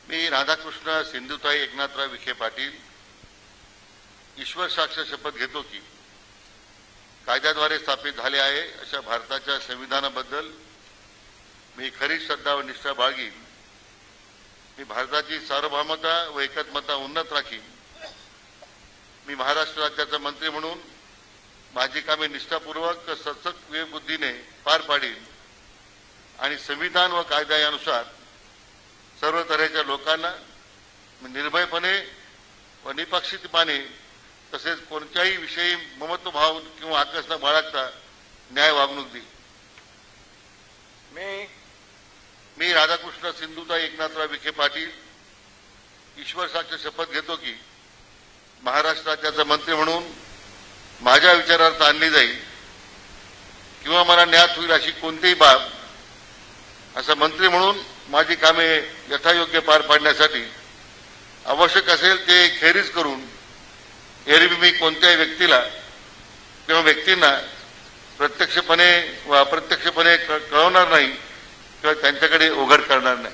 मी राधाकृष्ण सिंधुताई एकनाथराव विखे पाटील ईश्वर साक्ष शपथ घेतो की कायद्याद्वारे स्थापित झाले आहे अशा भारताच्या संविधानाबद्दल मी खरी श्रद्धा व निष्ठा बाळगीन. मी भारताची सार्वभौमता व एकात्मता उन्नत राखीन. मी महाराष्ट्र राज्याचा मंत्री म्हणून माझी कामे निष्ठापूर्वक सचक विवेकबुद्धीने पार पाडीन आणि संविधान व कायद्यानुसार सर्व तऱ्हेच्या लोकांना निर्भयपणे व निपक्षपातीपणे तसेच कोणत्याही विषयी ममत्वभाव किंवा आकस न बाळगता न्याय वागणूक देईन. मी राधाकृष्ण सिंधुताई एकनाथराव विखे पाटील ईश्वर साक्ष शपथ घेतो की महाराष्ट्र राज्याचा मंत्री म्हणून माझ्या विचारार्थ आणली जाईल किंवा मला ज्ञात होईल अशी कोणतीही बाब असा मंत्री म्हणून माझी कामे यथायोग्य पार पाडण्यासाठी आवश्यक असेल ते खेरीज करून एरवी मी कोणत्याही व्यक्तीला किंवा व्यक्तींना प्रत्यक्षपणे व अप्रत्यक्षपणे कळवणार नाही किंवा त्यांच्याकडे ओघळ करणार नाही.